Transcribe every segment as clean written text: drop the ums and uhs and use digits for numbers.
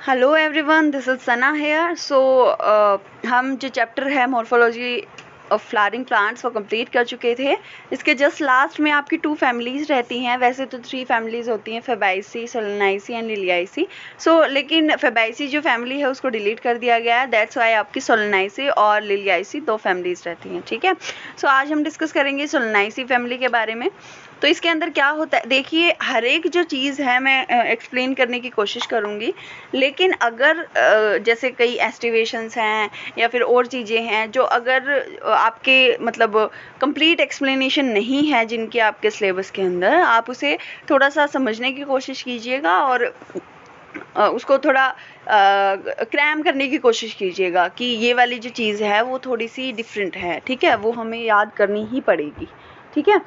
Hello everyone, this is Sana here. हम जो chapter है मॉर्फोलॉजी ऑफ फ्लावरिंग प्लांट्स वो कंप्लीट कर चुके थे। इसके जस्ट लास्ट में आपकी 2 फैमिलीज रहती हैं। वैसे तो 3 फैमिलीज होती हैं, फेबाइसी, सोलेनाइसी एंड लिलियासी। लेकिन फेबाइसी जो फैमिली है उसको डिलीट कर दिया गया है, दैट्स वाई आपकी सोलेनाइसी और लिलियासी 2 फैमिलीज रहती हैं। ठीक है, आज हम डिस्कस करेंगे सोलेनाइसी फैमिली के बारे में। तो इसके अंदर क्या होता है, देखिए हर एक जो चीज़ है मैं एक्सप्लेन करने की कोशिश करूँगी, लेकिन अगर जैसे कई एस्टिवेशंस हैं या फिर और चीज़ें हैं जो अगर आपके मतलब कंप्लीट एक्सप्लेनेशन नहीं है जिनकी आपके सिलेबस के अंदर, आप उसे थोड़ा सा समझने की कोशिश कीजिएगा और उसको थोड़ा क्रैम करने की कोशिश कीजिएगा कि ये वाली जो चीज़ है वो थोड़ी सी डिफरेंट है। ठीक है, वो हमें याद करनी ही पड़ेगी। ठीक है,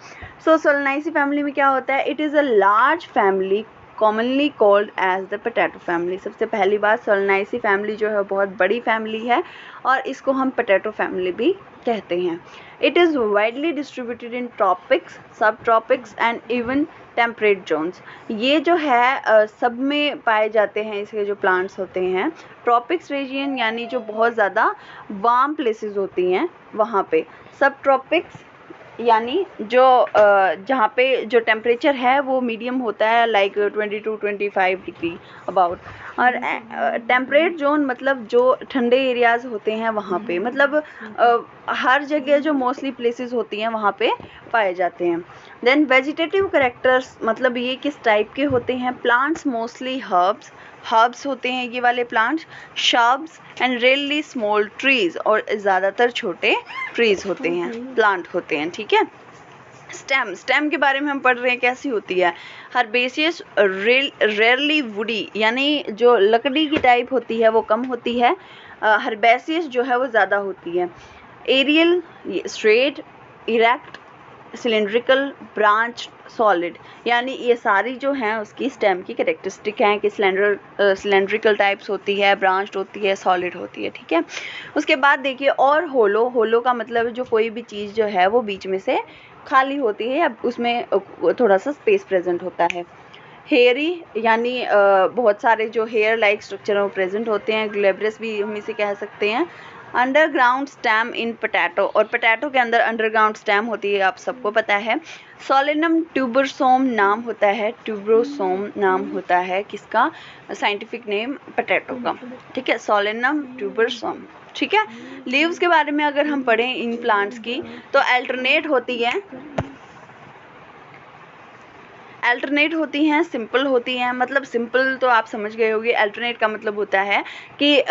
सोलेनाइसी फैमिली में क्या होता है, it is a large family commonly called as the potato family. सबसे पहली बात, सोलेनाइसी फैमिली जो है बहुत बड़ी फैमिली है और इसको हम पोटैटो फैमिली भी कहते हैं। It is widely distributed in tropics, sub tropics and even temperate zones. ये जो है सब में पाए जाते हैं। इसके जो प्लांट्स होते हैं ट्रॉपिक्स रीजन यानी जो बहुत ज़्यादा वार्म प्लेसेस होती हैं वहाँ पे, सब ट्रॉपिक्स यानी जो जहाँ पे जो टेम्परेचर है वो मीडियम होता है, लाइक 22-25 डिग्री अबाउट। और टेम्परेट जोन मतलब जो ठंडे एरियाज़ होते हैं वहाँ पे, मतलब हर जगह जो मोस्टली प्लेसेस होती हैं वहाँ पे पाए जाते हैं। देन वेजिटेटिव करेक्टर्स, मतलब ये किस टाइप के होते हैं, प्लांट्स मोस्टली हर्ब्स होते हैं ये वाले plants, shrubs and rarely small trees, और ज़्यादातर छोटे ट्रीज होते हैं, प्लांट होते हैं। ठीक है, स्टेम के बारे में हम पढ़ रहे हैं कैसी होती है, हर्बेसियस, रेयरली वुडी, यानी जो लकड़ी की टाइप होती है वो कम होती है, हर्बेसियस जो है वो ज़्यादा होती है, aerial, straight, erect, cylindrical, branch, solid, यानी ये सारी जो हैं उसकी स्टेम की कैरेक्टरिस्टिक हैं कि सिलेंड्रिकल टाइप्स होती है, ब्रांच्ड होती है, सॉलिड होती है। ठीक है, उसके बाद देखिए और होलो का मतलब जो कोई भी चीज़ जो है वो बीच में से खाली होती है या उसमें थोड़ा सा स्पेस प्रेजेंट होता है। हेयरी यानी बहुत सारे जो हेयर लाइक स्ट्रक्चर वो प्रेजेंट होते हैं, ग्लेब्रस भी हम इसे कह सकते हैं। अंडरग्राउंड स्टेम इन पोटैटो, और पोटैटो के अंदर अंडरग्राउंड स्टेम होती है, आप सबको पता है। सोलेनम ट्यूबरसोम नाम होता है, ट्यूबरोसोम नाम होता है किसका, साइंटिफिक नेम पोटैटो का। ठीक है, सोलेनम ट्यूबरसोम। ठीक है, लीव्स के बारे में अगर हम पढ़ें इन प्लांट्स की तो अल्टरनेट होती हैं, सिंपल होती हैं। मतलब सिंपल तो आप समझ गए होंगे, अल्टरनेट का मतलब होता है कि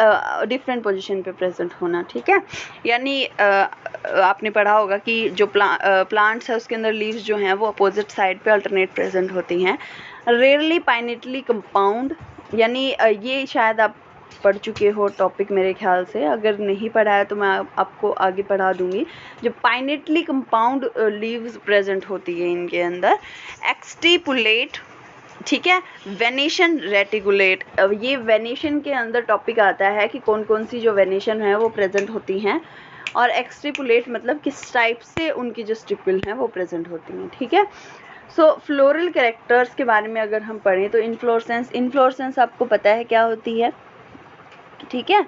डिफरेंट पोजीशन पे प्रेजेंट होना। ठीक है, यानी आपने पढ़ा होगा कि जो प्लांट्स है उसके अंदर लीव्स जो हैं वो अपोजिट साइड पे अल्टरनेट प्रेजेंट होती हैं। रेयरली पाइनेटली कंपाउंड, यानी ये शायद आप पढ़ चुके हो टॉपिक मेरे ख्याल से, अगर नहीं पढ़ा है तो मैं आपको आगे पढ़ा दूंगी। जो पाइनेटली कंपाउंड लीव्स प्रेजेंट होती है इनके अंदर। एक्सटिपुलेट, ठीक है, वेनेशन, रेटिकुलेट। अब ये वेनेशन के अंदर टॉपिक आता है कि कौन कौन सी जो वेनेशन है वो प्रेजेंट होती हैं, और एक्सटिपुलेट मतलब किस टाइप से उनकी जो स्टिपुल हैं वो प्रेजेंट होती हैं। ठीक है, फ्लोरल कैरेक्टर्स के बारे में अगर हम पढ़ें तो इन्फ्लोरेसेंस आपको पता है क्या होती है। ठीक है,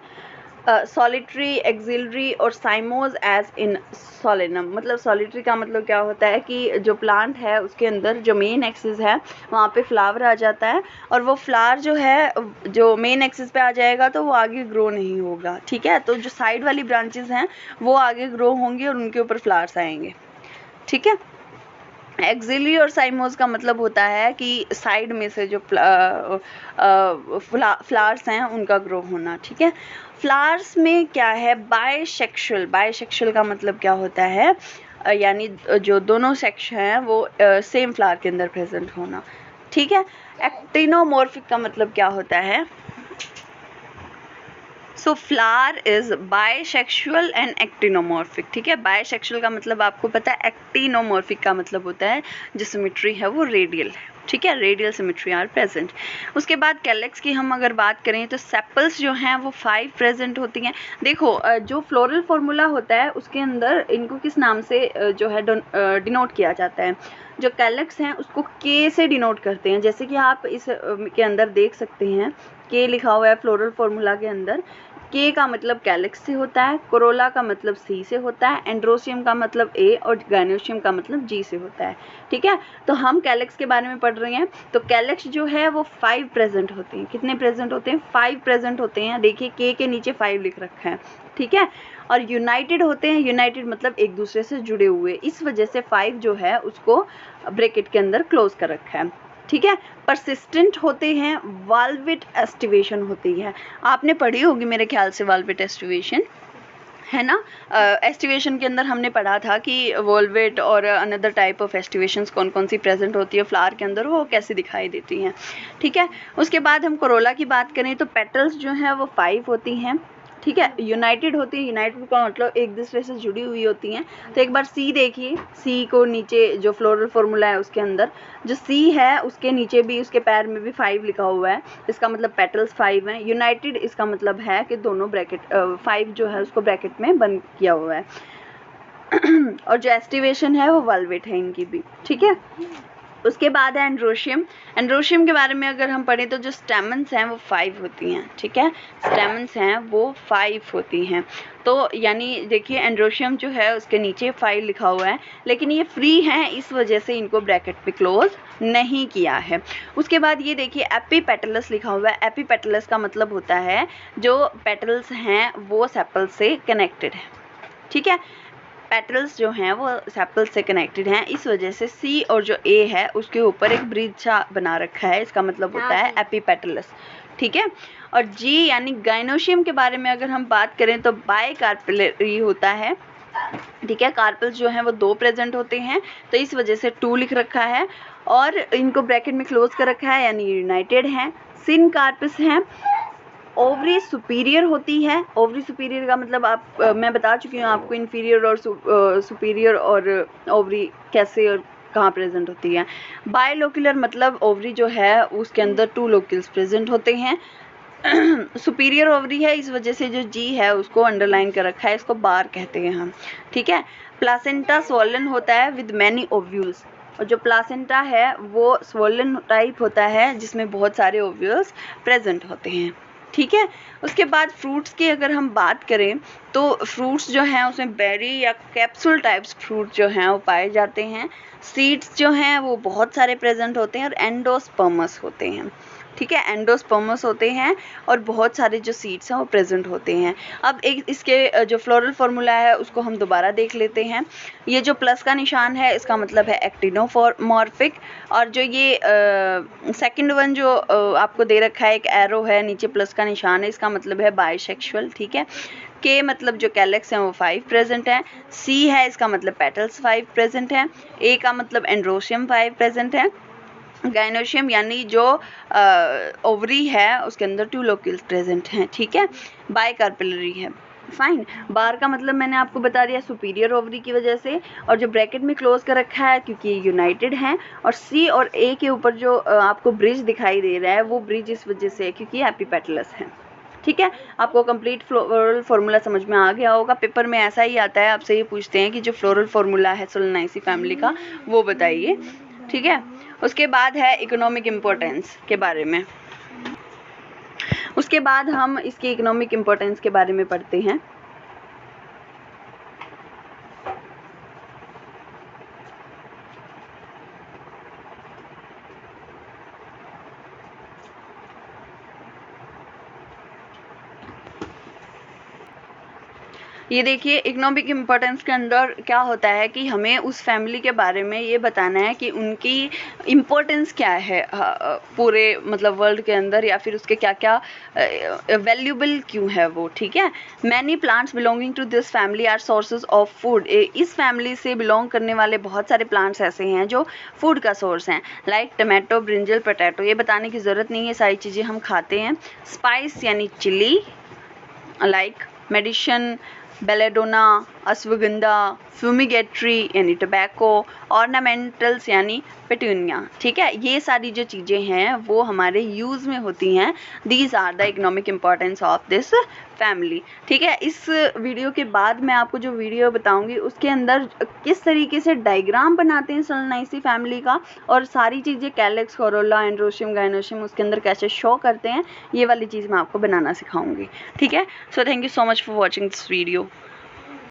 सॉलिटरी, एक्सिलरी और साइमोज एज इन सोलेनम। मतलब सॉलिटरी का मतलब क्या होता है कि जो प्लांट है उसके अंदर जो मेन एक्सिस है वहाँ पे फ्लावर आ जाता है, और वो फ्लावर जो है जो मेन एक्सिस पे आ जाएगा तो वो आगे ग्रो नहीं होगा। ठीक है, तो जो साइड वाली ब्रांचेस हैं वो आगे ग्रो होंगी और उनके ऊपर फ्लावर्स आएंगे। ठीक है, एक्सिलरी और साइमोज का मतलब होता है कि साइड में से जो फ्लावर्स हैं उनका ग्रो होना। ठीक है, फ्लावर्स में क्या है, बायसेक्सुअल का मतलब क्या होता है, यानी जो दोनों सेक्स हैं वो सेम फ्लावर के अंदर प्रेजेंट होना। ठीक है, एक्टिनोमॉर्फिक का मतलब क्या होता है, flower is bisexual and actinomorphic. ठीक है, बायसेक्सुअल का मतलब आपको पता है, एक्टिनोमॉर्फिक का मतलब होता है जो सिमेट्री है वो रेडियल है। ठीक है, रेडियल सिमेट्री आर प्रेजेंट। उसके बाद कैलेक्स की हम अगर बात करें तो सेपल्स जो हैं वो 5 प्रेजेंट होती हैं। देखो जो फ्लोरल फार्मूला होता है उसके अंदर इनको किस नाम से जो है डिनोट किया जाता है, जो कैलेक्स हैं उसको के से डिनोट करते हैं, जैसे कि आप इस के अंदर देख सकते हैं के लिखा हुआ है फ्लोरल फॉर्मूला के अंदर। के का मतलब कैलेक्स से होता है, कोरोला का मतलब सी से होता है, एंड्रोसियम का मतलब ए और गायनोशियम का मतलब जी से होता है। ठीक है, तो हम कैलेक्स के बारे में पढ़ रहे हैं। तो कैलेक्स जो है वो 5 प्रेजेंट होते हैं। कितने प्रेजेंट होते हैं? 5 प्रेजेंट होते हैं। देखिए के नीचे 5 लिख रखा है। ठीक है, और यूनाइटेड होते हैं। यूनाइटेड मतलब एक दूसरे से जुड़े हुए, इस वजह से 5 जो है उसको ब्रैकेट के अंदर क्लोज कर रखा है। ठीक है, परसिस्टेंट होते हैं, वाल्वेट एस्टिवेशन होती है। आपने पढ़ी होगी मेरे ख्याल से वाल्वेट एस्टिवेशन, है ना। एस्टिवेशन के अंदर हमने पढ़ा था कि वोल्वेट और अनदर टाइप ऑफ एस्टिवेशंस कौन कौन सी प्रेजेंट होती है फ्लावर के अंदर, वो कैसे दिखाई देती हैं। ठीक है, उसके बाद हम कोरोला की बात करें तो पेटल्स जो हैं वो 5 होती हैं। ठीक है, यूनाइटेड होती है। यूनाइटेड का मतलब एक दूसरे से जुड़ी हुई होती हैं। तो एक बार सी देखिए, सी को नीचे जो फ्लोरल फॉर्मूला है उसके अंदर जो सी है उसके नीचे भी उसके पैर में भी 5 लिखा हुआ है, इसका मतलब पेटल्स 5 हैं। यूनाइटेड इसका मतलब है कि दोनों ब्रैकेट 5 जो है उसको ब्रैकेट में बंद किया हुआ है। और जो एस्टिवेशन है वो वाल्वेट है इनकी भी। ठीक है, उसके बाद है एंड्रोशियम। एंड्रोशियम के बारे में अगर हम पढ़ें तो जो स्टेमन्स हैं वो 5 होती हैं। ठीक है, स्टेमन्स हैं वो 5 होती हैं। तो यानी देखिए एंड्रोशियम जो है उसके नीचे 5 लिखा हुआ है, लेकिन ये फ्री हैं, इस वजह से इनको ब्रैकेट पे क्लोज नहीं किया है। उसके बाद ये देखिए एपीपेटलस लिखा हुआ है। एपीपेटलस का मतलब होता है जो पेटल्स हैं वो सेपल से कनेक्टेड है। ठीक है, पेटल्स जो हैं वो सेपल से कनेक्टेड हैं, इस वजह से सी और जो ए है उसके ऊपर एक ब्रिज सा बना रखा है, इसका मतलब होता है एपीपेटलस। ठीक है, और जी यानी गायनोशियम के बारे में अगर हम बात करें तो बाइकार्पेलरी होता है। ठीक है, कार्पल्स जो हैं वो 2 प्रेजेंट होते हैं, तो इस वजह से 2 लिख रखा है और इनको ब्रैकेट में क्लोज कर रखा है, यानी यूनाइटेड हैं। सिन कार्पस हैं। ओवरी सुपीरियर होती है। ओवरी सुपीरियर का मतलब मैं बता चुकी हूँ आपको इन्फीरियर और सुपीरियर और ओवरी कैसे और कहाँ प्रेजेंट होती है। बायलोक्यूलर मतलब ओवरी जो है उसके अंदर 2 लोक्यूल्स प्रेजेंट होते हैं। सुपीरियर ओवरी है, इस वजह से जो जी है उसको अंडरलाइन कर रखा है, इसको बार कहते हैं हम। ठीक है, प्लासेंटा स्वोलन होता है विद मैनी ओव्यूल्स, और जो प्लासेंटा है वो स्वोलन टाइप होता है जिसमें बहुत सारे ओव्यूल्स प्रेजेंट होते हैं। ठीक है, उसके बाद फ्रूट्स की अगर हम बात करें तो फ्रूट्स जो हैं उसमें बेरी या कैप्सूल टाइप्स फ्रूट जो हैं वो पाए जाते हैं। सीड्स जो हैं वो बहुत सारे प्रेजेंट होते हैं और एंडोस्पर्मस होते हैं। ठीक है, एंडोस्पर्मस होते हैं और बहुत सारे जो सीड्स हैं वो प्रेजेंट होते हैं। अब एक इसके जो फ्लोरल फार्मूला है उसको हम दोबारा देख लेते हैं। ये जो प्लस का निशान है इसका मतलब है एक्टिनोमॉर्फिक, और जो ये सेकंड वन जो आपको दे रखा है एक एरो है नीचे प्लस का निशान है, इसका मतलब है बाइसेक्सुअल। ठीक है, के मतलब जो कैलेक्स हैं वो 5 प्रेजेंट हैं। सी है इसका मतलब पेटल्स 5 प्रेजेंट हैं। ए का मतलब एंड्रोशियम 5 प्रेजेंट है। गायनोशियम यानी जो ओवरी है उसके अंदर 2 लोक्यूल्स प्रेजेंट हैं। ठीक है, बाइकार्पेलरी है। फाइन, बार का मतलब मैंने आपको बता दिया सुपीरियर ओवरी की वजह से, और जो ब्रैकेट में क्लोज कर रखा है क्योंकि ये यूनाइटेड हैं, और सी और ए के ऊपर जो आपको ब्रिज दिखाई दे रहा है वो ब्रिज इस वजह से है क्योंकि एपीपेटलस है। ठीक है, आपको कंप्लीट फ्लोरल फार्मूला समझ में आ गया होगा। पेपर में ऐसा ही आता है, आपसे ये पूछते हैं कि जो फ्लोरल फार्मूला है सोलेनाइसी फैमिली का वो बताइए। ठीक है, उसके बाद है इकोनॉमिक इम्पोर्टेंस के बारे में। उसके बाद हम इसकी इकोनॉमिक इम्पोर्टेंस के बारे में पढ़ते हैं। ये देखिए इकोनॉमिक इम्पोर्टेंस के अंदर क्या होता है कि हमें उस फैमिली के बारे में ये बताना है कि उनकी इम्पोर्टेंस क्या है पूरे मतलब वर्ल्ड के अंदर, या फिर उसके क्या क्या वैल्यूबल क्यों है वो। ठीक है, many plants belonging to this family are sources of food. इस फैमिली से बिलोंग करने वाले बहुत सारे प्लांट्स ऐसे हैं जो फूड का सोर्स हैं, लाइक टमाटो, ब्रिंजल, पोटैटो। ये बताने की ज़रूरत नहीं है, सारी चीज़ें हम खाते हैं। स्पाइस यानी chilli, like medicine, belladonna, ashwagandha, fumigatory यानी टबैको, ऑर्नामेंटल्स यानी पेटूनिया। ठीक है, ये सारी जो चीज़ें हैं वो हमारे यूज़ में होती हैं। These are the economic importance of this family. ठीक है, इस वीडियो के बाद मैं आपको जो वीडियो बताऊंगी उसके अंदर किस तरीके से डायग्राम बनाते हैं सोलेनाइसी फैमिली का, और सारी चीज़ें कैलेक्स, कोरोला, एंड्रोशियम, गाइनोशियम उसके अंदर कैसे शो करते हैं, ये वाली चीज़ मैं आपको बनाना सिखाऊंगी। ठीक है, so thank you so much for watching this video.